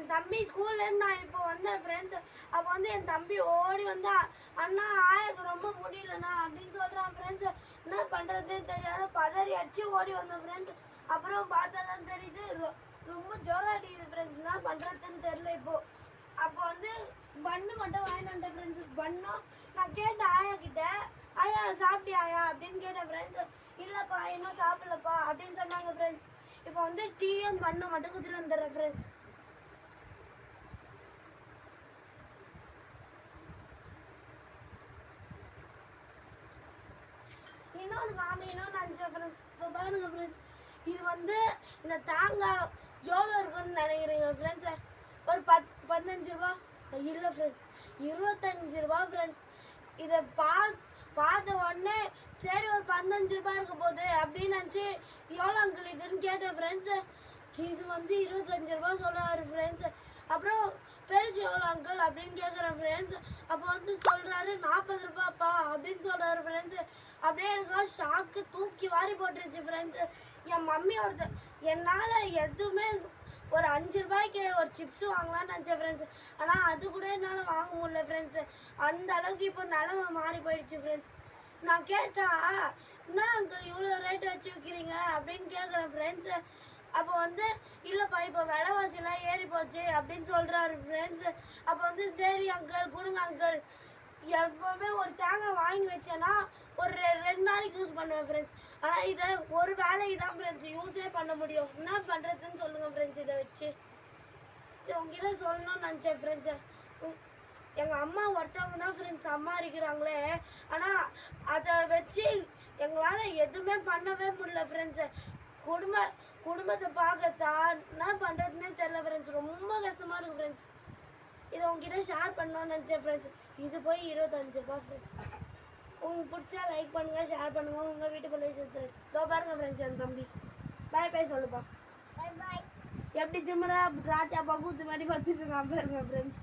என் தம்பி ஸ்கூல்லேருந்து நான் இப்போ வந்தேன் ஃப்ரெண்ட்ஸ். அப்போ வந்து என் தம்பி ஓடி வந்தா, அண்ணா ஆயாக்கு ரொம்ப முடியலண்ணா அப்படின்னு சொல்கிறான் ஃப்ரெண்ட்ஸ். என்ன பண்ணுறதுன்னு தெரியாத பதறி அடிச்சு ஓடி வந்தேன் ஃப்ரெண்ட்ஸ். அப்புறம் பார்த்தா தான் தெரியுது ரொம்ப ஜோரம் அடிக்குது ஃப்ரெண்ட்ஸ். என்ன பண்ணுறதுன்னு தெரில இப்போது. அப்போ வந்து பண்ணு மட்டும் வாங்கிட்டு வந்துட்டேன் ஃப்ரெண்ட்ஸ். பண்ணும் நான் கேட்டேன் ஆயா கிட்ட, ஆயா சாப்பிட்டியா ஆயா அப்படின்னு கேட்டேன் ஃப்ரெண்ட்ஸ். இல்லைப்பா இன்னும் சாப்பிடலப்பா அப்படின்னு சொன்னாங்க ஃப்ரெண்ட்ஸ். இப்போ வந்து டீயும் பண்ணு மட்டும் கொடுத்துட்டு வந்துடுறேன் ஃப்ரெண்ட்ஸ். இன்னொன்று காமிக்கணும்னு நினச்சேன் ஃப்ரெண்ட்ஸ். இப்போ பாருங்க ஃப்ரெண்ட்ஸ், இது வந்து இந்த தேங்காய் ஜோலோ இருக்குன்னு நினைக்கிறீங்க ஃப்ரெண்ட்ஸை. ஒரு 15 ரூபா இல்லை ஃப்ரெண்ட்ஸ், 25 ரூபா ஃப்ரெண்ட்ஸ். இதை பார்த்த உடனே சரி ஒரு 15 ரூபா இருக்க போகுது அப்படின்னு நினச்சி எவ்வளோ அங்கிள் இதுன்னு கேட்டேன் ஃப்ரெண்ட்ஸு. இது வந்து 25 ரூபா சொல்கிறாரு ஃப்ரெண்ட்ஸு. அப்புறம் பெருசு எவ்வளோ அங்கிள் அப்படின்னு கேட்குறேன் ஃப்ரெண்ட்ஸ். அப்போ வந்து சொல்கிறாரு 40 ரூபாப்பா அப்படின்னு சொல்கிறாரு ஃப்ரெண்ட்ஸு. அப்படியே எனக்கு ஷாக்கு தூக்கி வாரி போட்டுருச்சு ஃப்ரெண்ட்ஸு. என் மம்மி ஒருத்தர் என்னால் எதுவுமே ஒரு 5 ரூபாய்க்கு ஒரு சிப்ஸ் வாங்கலாம்னு நினச்சேன் ஃப்ரெண்ட்ஸ். ஆனால் அது கூட என்னால் வாங்க முடியல ஃப்ரெண்ட்ஸு. அந்த அளவுக்கு இப்போ நிலமை மாறி போயிடுச்சு ஃப்ரெண்ட்ஸ். நான் கேட்டால் என்ன அங்கிள் இவ்வளோ ரேட்டு வச்சு விற்கிறீங்க அப்படின்னு கேட்குறேன் ஃப்ரெண்ட்ஸு. அப்போ வந்து இல்லைப்பா இப்போ விலைவாசிலாம் ஏறி போச்சு அப்படின்னு சொல்கிறாரு ஃப்ரெண்ட்ஸு. அப்போ வந்து சரி அங்கிள் கொடுங்க அங்கிள். எப்போவுமே ஒரு தேங்காய் வாங்கி வச்சேன்னா ஒரு 2 நாளைக்கு யூஸ் பண்ணுவேன் ஃப்ரெண்ட்ஸ். ஆனால் இதை ஒரு வேலைக்கு தான் ஃப்ரெண்ட்ஸ் யூஸே பண்ண முடியும். என்ன பண்ணுறதுன்னு சொல்லுங்கள் ஃப்ரெண்ட்ஸ். இதை வச்சு இது உங்ககிட்ட சொல்லணும்னு நினச்சேன் ஃப்ரெண்ட்ஸு. எங்கள் அம்மா ஒருத்தவங்க தான் ஃப்ரெண்ட்ஸ் அம்மா இருக்கிறாங்களே, ஆனால் அதை வச்சு எங்களால் எதுவுமே பண்ணவே முடியல ஃப்ரெண்ட்ஸு. குடும்பத்தை பார்க்கத்தான் என்ன பண்ணுறதுனே தெரில ஃப்ரெண்ட்ஸ். ரொம்ப கஷ்டமாக இருக்குது ஃப்ரெண்ட்ஸ். இதை உங்ககிட்ட ஷேர் பண்ணணும்னு நினச்சேன் ஃப்ரெண்ட்ஸ். இது போய் 25 ரூபா ஃப்ரெண்ட்ஸ். உங்களுக்கு பிடிச்சா லைக் பண்ணுங்கள், ஷேர் பண்ணுங்கள். உங்கள் வீட்டு பிள்ளை சேர்த்து இதோ பாருங்கள் ஃப்ரெண்ட்ஸ் என் தம்பி. பாய் பாய் சொல்லுப்பா. பாய் பாய். எப்படி திமுறா ராஜா பகுத்து மாதிரி பார்த்துட்டு இருக்கான் பாருங்க ஃப்ரெண்ட்ஸ்.